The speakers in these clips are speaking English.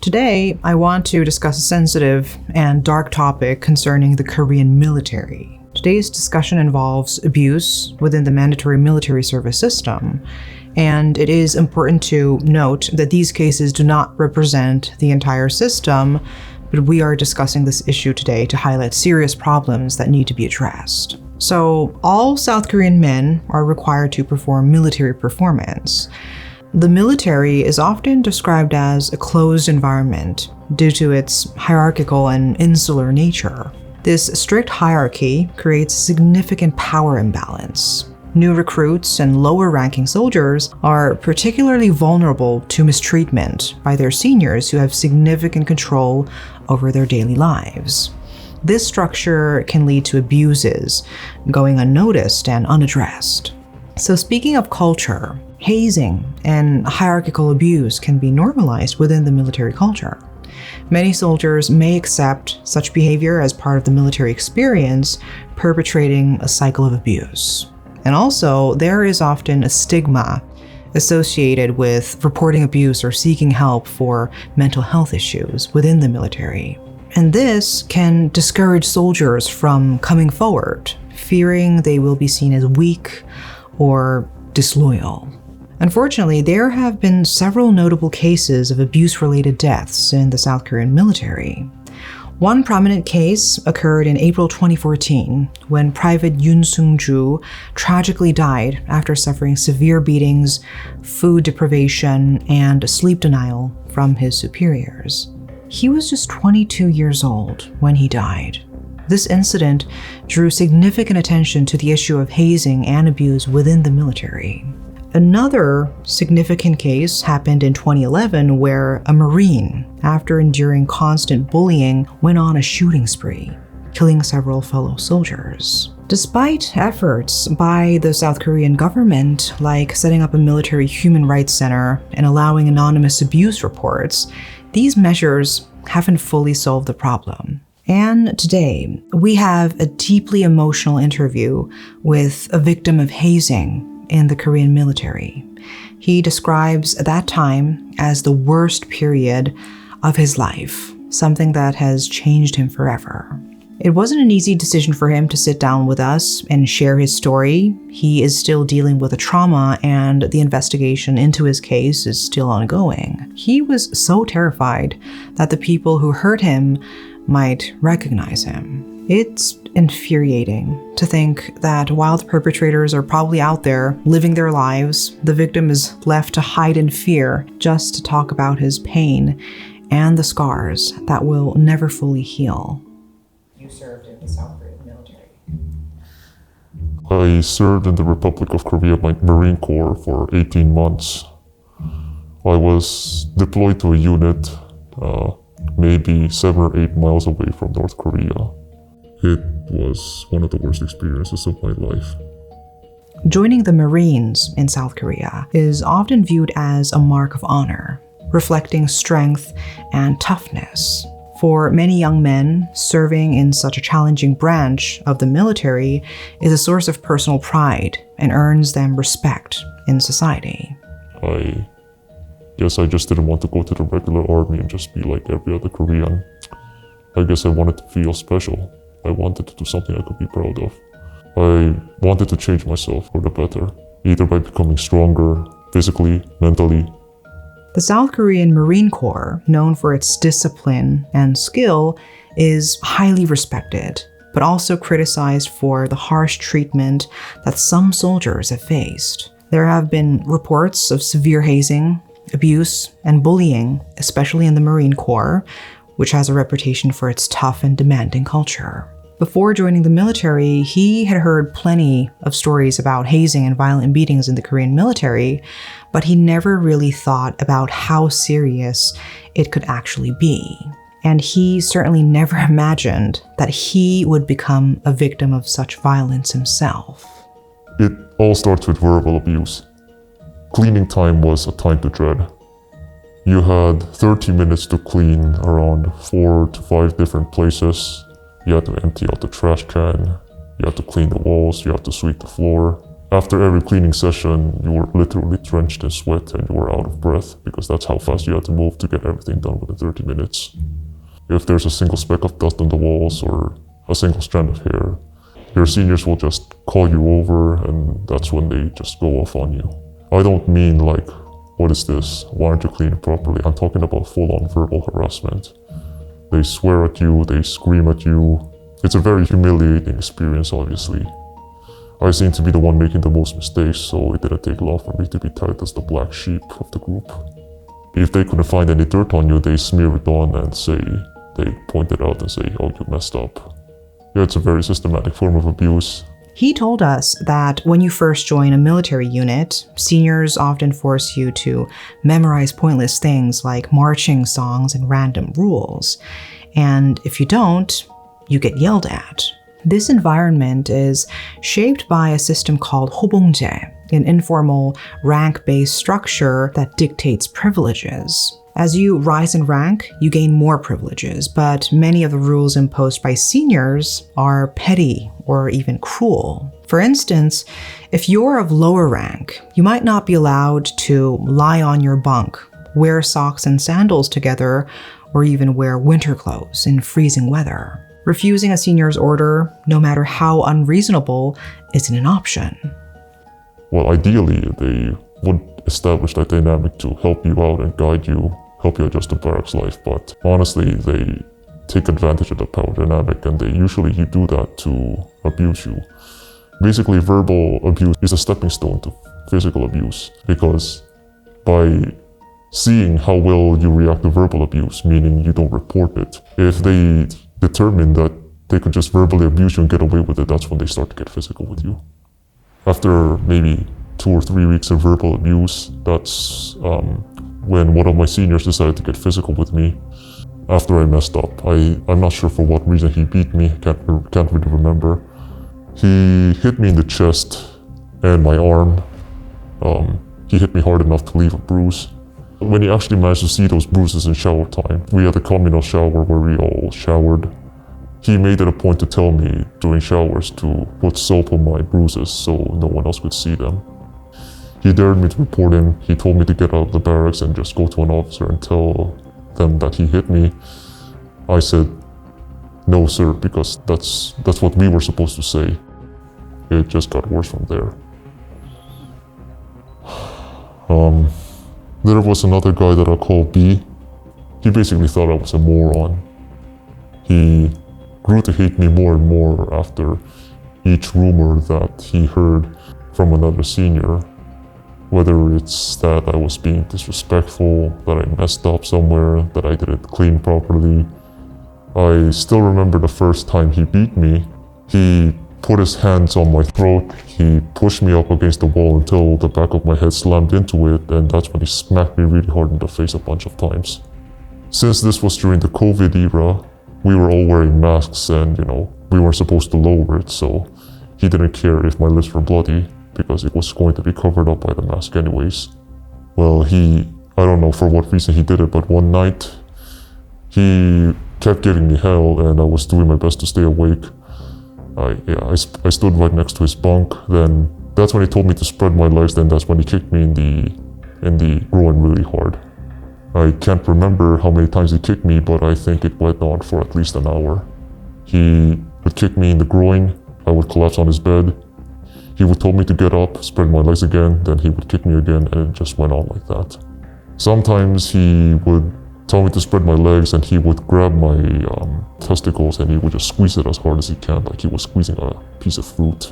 Today, I want to discuss a sensitive and dark topic concerning the Korean military. Today's discussion involves abuse within the mandatory military service system, and it is important to note that these cases do not represent the entire system, but we are discussing this issue today to highlight serious problems that need to be addressed. So, all South Korean men are required to perform military performance. The military is often described as a closed environment due to its hierarchical and insular nature. This strict hierarchy creates a significant power imbalance. New recruits and lower-ranking soldiers are particularly vulnerable to mistreatment by their seniors who have significant control over their daily lives. This structure can lead to abuses going unnoticed and unaddressed. So speaking of culture, hazing and hierarchical abuse can be normalized within the military culture. Many soldiers may accept such behavior as part of the military experience, perpetrating a cycle of abuse. And also, there is often a stigma associated with reporting abuse or seeking help for mental health issues within the military. And this can discourage soldiers from coming forward, fearing they will be seen as weak or disloyal. Unfortunately, there have been several notable cases of abuse-related deaths in the South Korean military. One prominent case occurred in April 2014 when Private Yoon Sung-ju tragically died after suffering severe beatings, food deprivation, and sleep denial from his superiors. He was just 22 years old when he died. This incident drew significant attention to the issue of hazing and abuse within the military. Another significant case happened in 2011 where a Marine, after enduring constant bullying, went on a shooting spree, killing several fellow soldiers. Despite efforts by the South Korean government, like setting up a military human rights center and allowing anonymous abuse reports, these measures haven't fully solved the problem. And today, we have a deeply emotional interview with a victim of hazing in the Korean military. He describes that time as the worst period of his life, something that has changed him forever. It wasn't an easy decision for him to sit down with us and share his story. He is still dealing with a trauma, and the investigation into his case is still ongoing. He was so terrified that the people who hurt him might recognize him. It's infuriating to think that while the perpetrators are probably out there living their lives, the victim is left to hide in fear just to talk about his pain and the scars that will never fully heal. You served in the South Korean military. I served in the Republic of Korea Marine Corps for 18 months. I was deployed to a unit maybe 7 or 8 miles away from North Korea. It was one of the worst experiences of my life. Joining the Marines in South Korea is often viewed as a mark of honor, reflecting strength and toughness. For many young men, serving in such a challenging branch of the military is a source of personal pride and earns them respect in society. I guess I just didn't want to go to the regular army and just be like every other Korean. I guess I wanted to feel special. I wanted to do something I could be proud of. I wanted to change myself for the better, either by becoming stronger, physically, mentally. The South Korean Marine Corps, known for its discipline and skill, is highly respected, but also criticized for the harsh treatment that some soldiers have faced. There have been reports of severe hazing, abuse, and bullying, especially in the Marine Corps, which has a reputation for its tough and demanding culture. Before joining the military, he had heard plenty of stories about hazing and violent beatings in the Korean military, but he never really thought about how serious it could actually be. And he certainly never imagined that he would become a victim of such violence himself. It all starts with verbal abuse. Cleaning time was a time to dread. You had 30 minutes to clean around 4 to 5 different places. You had to empty out the trash can, you had to clean the walls, you had to sweep the floor. After every cleaning session, you were literally drenched in sweat and you were out of breath because that's how fast you had to move to get everything done within 30 minutes. If there's a single speck of dust on the walls or a single strand of hair, your seniors will just call you over and that's when they just go off on you. I don't mean like, what is this? Why aren't you cleaning properly? I'm talking about full-on verbal harassment. They swear at you, they scream at you. It's a very humiliating experience, obviously. I seem to be the one making the most mistakes, so it didn't take long for me to be tagged as the black sheep of the group. If they couldn't find any dirt on you, they smear it on and they point it out and say, oh, you messed up. Yeah, it's a very systematic form of abuse. He told us that when you first join a military unit, seniors often force you to memorize pointless things like marching songs and random rules. And if you don't, you get yelled at. This environment is shaped by a system called 호봉제, an informal rank-based structure that dictates privileges. As you rise in rank, you gain more privileges, but many of the rules imposed by seniors are petty or even cruel. For instance, if you're of lower rank, you might not be allowed to lie on your bunk, wear socks and sandals together, or even wear winter clothes in freezing weather. Refusing a senior's order, no matter how unreasonable, isn't an option. Well, ideally, they would establish that dynamic to help you out and guide you, help you adjust to barracks life, but honestly, they take advantage of the power dynamic and they usually do that to abuse you. Basically, verbal abuse is a stepping stone to physical abuse because by seeing how well you react to verbal abuse, meaning you don't report it, if they determine that they could just verbally abuse you and get away with it, that's when they start to get physical with you. After maybe 2 or 3 weeks of verbal abuse, that's when one of my seniors decided to get physical with me after I messed up. I'm not sure for what reason he beat me, can't really remember. He hit me in the chest and my arm. He hit me hard enough to leave a bruise. When he actually managed to see those bruises in shower time, we had a communal shower where we all showered. He made it a point to tell me during showers to put soap on my bruises so no one else could see them. He dared me to report him. He told me to get out of the barracks and just go to an officer and tell them that he hit me. I said, no sir, because that's what we were supposed to say. It just got worse from there. There was another guy that I called B. He basically thought I was a moron. He grew to hate me more and more after each rumor that he heard from another senior. Whether it's that I was being disrespectful, that I messed up somewhere, that I didn't clean properly. I still remember the first time he beat me. He put his hands on my throat, he pushed me up against the wall until the back of my head slammed into it, and that's when he smacked me really hard in the face a bunch of times. Since this was during the COVID era, we were all wearing masks and, we weren't supposed to lower it, so he didn't care if my lips were bloody because it was going to be covered up by the mask anyways. Well, I don't know for what reason he did it, but one night, he kept giving me hell and I was doing my best to stay awake. I stood right next to his bunk. Then that's when he told me to spread my legs. Then that's when he kicked me in the groin really hard. I can't remember how many times he kicked me, but I think it went on for at least an hour. He would kick me in the groin. I would collapse on his bed. He would tell me to get up, spread my legs again. Then he would kick me again, and it just went on like that. Sometimes he would tell me to spread my legs and he would grab my testicles and he would just squeeze it as hard as he can, like he was squeezing a piece of fruit.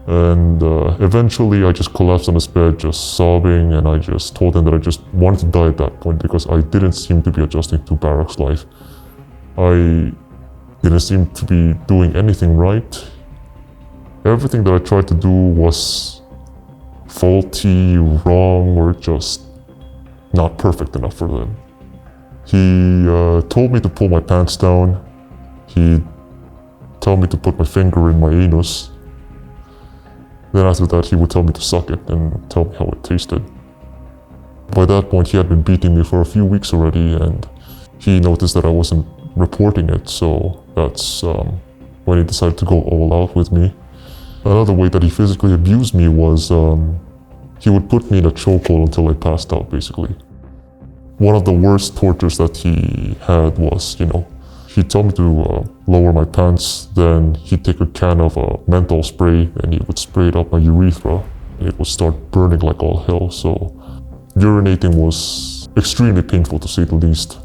And eventually I just collapsed on his bed, just sobbing, and I just told him that I just wanted to die at that point because I didn't seem to be adjusting to barracks life. I didn't seem to be doing anything right. Everything that I tried to do was faulty, wrong, or just not perfect enough for them. He told me to pull my pants down. He'd tell me to put my finger in my anus. Then after that, he would tell me to suck it and tell me how it tasted. By that point, he had been beating me for a few weeks already, and he noticed that I wasn't reporting it, so that's when he decided to go all out with me. Another way that he physically abused me was he would put me in a chokehold until I passed out, basically. One of the worst tortures that he had was, he'd tell me to lower my pants, then he'd take a can of menthol spray and he would spray it up my urethra. It would start burning like all hell, so urinating was extremely painful to say the least.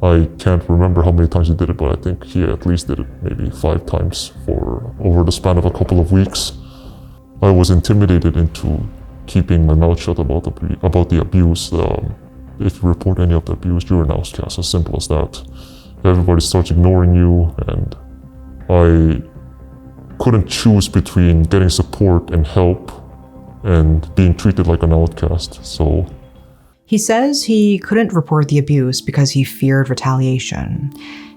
I can't remember how many times he did it, but I think he at least did it maybe 5 times for over the span of a couple of weeks. I was intimidated into keeping my mouth shut about the abuse. If you report any of the abuse, you're an outcast, as simple as that. Everybody starts ignoring you, and I couldn't choose between getting support and help and being treated like an outcast, so... He says he couldn't report the abuse because he feared retaliation.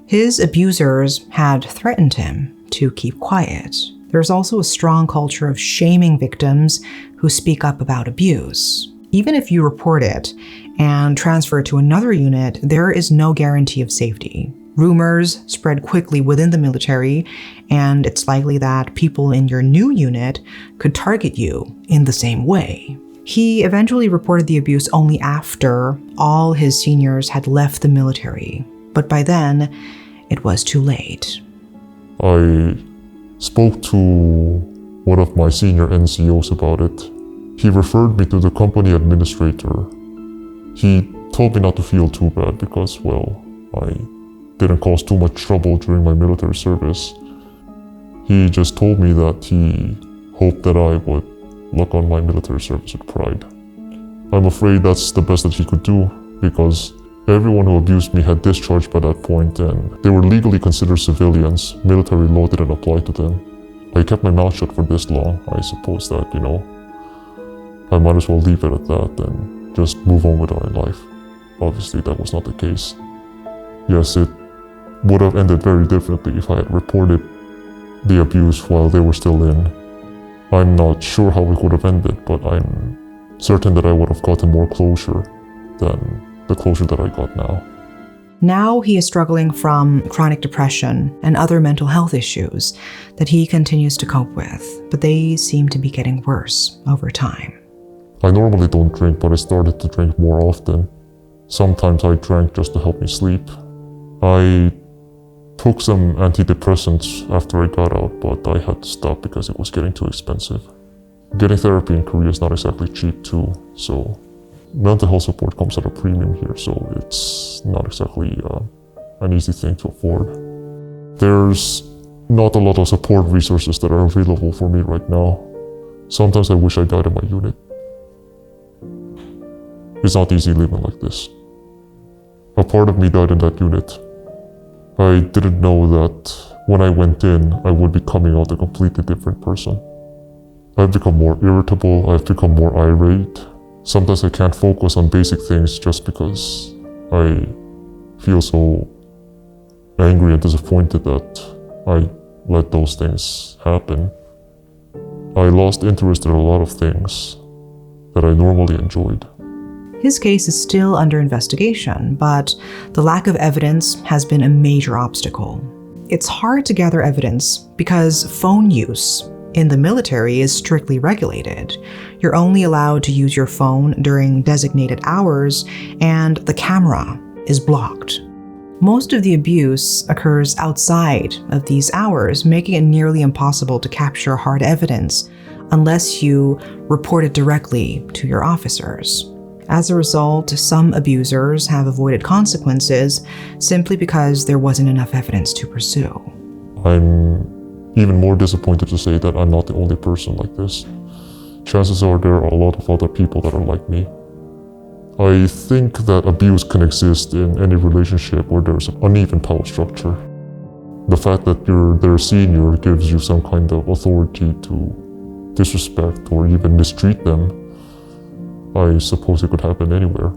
His abusers had threatened him to keep quiet. There's also a strong culture of shaming victims who speak up about abuse. Even if you report it and transfer it to another unit, there is no guarantee of safety. Rumors spread quickly within the military, and it's likely that people in your new unit could target you in the same way. He eventually reported the abuse only after all his seniors had left the military, but by then, it was too late. I spoke to one of my senior NCOs about it. He referred me to the company administrator. He told me not to feel too bad because, well, I didn't cause too much trouble during my military service. He just told me that he hoped that I would look on my military service with pride. I'm afraid that's the best that he could do, because everyone who abused me had discharged by that point and they were legally considered civilians. Military law didn't apply to them. I kept my mouth shut for this long. I suppose that, I might as well leave it at that and just move on with my life. Obviously, that was not the case. Yes, it would have ended very differently if I had reported the abuse while they were still in. I'm not sure how it would have ended, but I'm certain that I would have gotten more closure than the closure that I got now. Now he is struggling from chronic depression and other mental health issues that he continues to cope with, but they seem to be getting worse over time. I normally don't drink, but I started to drink more often. Sometimes I drank just to help me sleep. I took some antidepressants after I got out, but I had to stop because it was getting too expensive. Getting therapy in Korea is not exactly cheap too, so mental health support comes at a premium here, so it's not exactly an easy thing to afford. There's not a lot of support resources that are available for me right now. Sometimes I wish I died in my unit. It's not easy living like this. A part of me died in that unit. I didn't know that when I went in, I would be coming out a completely different person. I've become more irritable, I've become more irate. Sometimes I can't focus on basic things just because I feel so angry and disappointed that I let those things happen. I lost interest in a lot of things that I normally enjoyed. His case is still under investigation, but the lack of evidence has been a major obstacle. It's hard to gather evidence because phone use in the military is strictly regulated. You're only allowed to use your phone during designated hours, and the camera is blocked. Most of the abuse occurs outside of these hours, making it nearly impossible to capture hard evidence unless you report it directly to your officers. As a result, some abusers have avoided consequences simply because there wasn't enough evidence to pursue. I'm even more disappointed to say that I'm not the only person like this. Chances are there are a lot of other people that are like me. I think that abuse can exist in any relationship where there's an uneven power structure. The fact that you're their senior gives you some kind of authority to disrespect or even mistreat them. I suppose it could happen anywhere.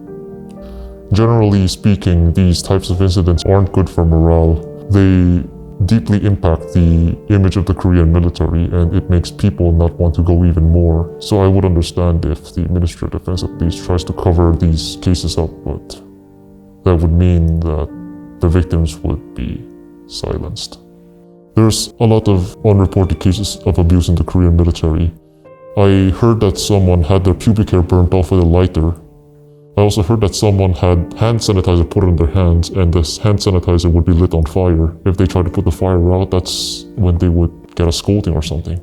Generally speaking, these types of incidents aren't good for morale. They deeply impact the image of the Korean military, and it makes people not want to go even more. So I would understand if the Ministry of Defense at least tries to cover these cases up, but that would mean that the victims would be silenced. There's a lot of unreported cases of abuse in the Korean military. I heard that someone had their pubic hair burnt off with a lighter. I also heard that someone had hand sanitizer put on their hands, and this hand sanitizer would be lit on fire. If they tried to put the fire out, that's when they would get a scolding or something.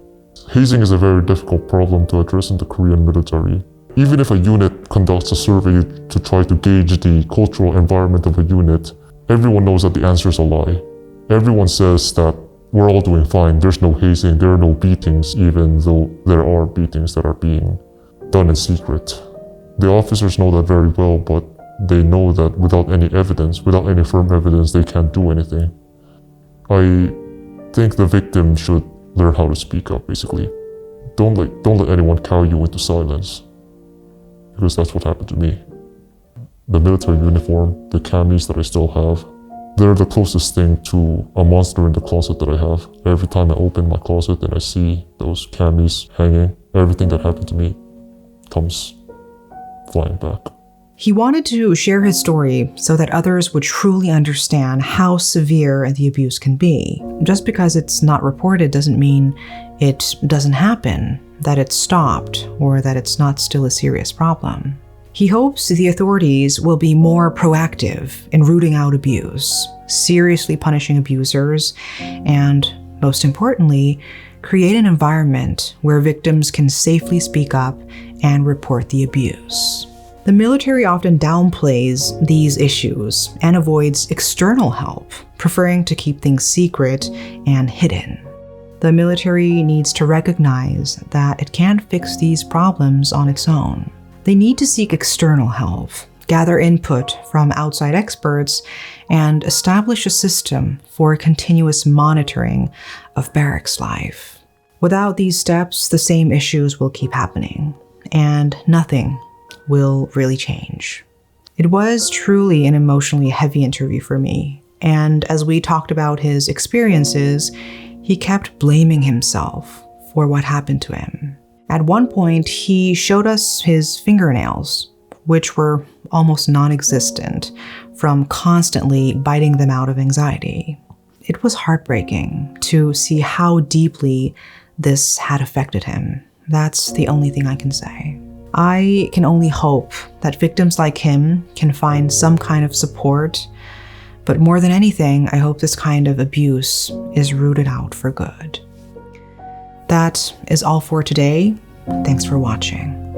Hazing is a very difficult problem to address in the Korean military. Even if a unit conducts a survey to try to gauge the cultural environment of a unit, everyone knows that the answer is a lie. Everyone says that we're all doing fine, there's no hazing, there are no beatings, even though there are beatings that are being done in secret. The officers know that very well, but they know that without any evidence, without any firm evidence, they can't do anything. I think the victim should learn how to speak up, basically. Don't let anyone cow you into silence, because that's what happened to me. The military uniform, the camis that I still have, they're the closest thing to a monster in the closet that I have. Every time I open my closet and I see those camis hanging, everything that happened to me comes flying back. He wanted to share his story so that others would truly understand how severe the abuse can be. Just because it's not reported doesn't mean it doesn't happen, that it's stopped, or that it's not still a serious problem. He hopes the authorities will be more proactive in rooting out abuse, seriously punishing abusers, and, most importantly, create an environment where victims can safely speak up and report the abuse. The military often downplays these issues and avoids external help, preferring to keep things secret and hidden. The military needs to recognize that it can't fix these problems on its own. They need to seek external help, gather input from outside experts, and establish a system for continuous monitoring of barracks life. Without these steps, the same issues will keep happening, and nothing will really change. It was truly an emotionally heavy interview for me, and as we talked about his experiences, he kept blaming himself for what happened to him. At one point, he showed us his fingernails, which were almost non-existent from constantly biting them out of anxiety. It was heartbreaking to see how deeply this had affected him. That's the only thing I can say. I can only hope that victims like him can find some kind of support, but more than anything, I hope this kind of abuse is rooted out for good. That is all for today. Thanks for watching.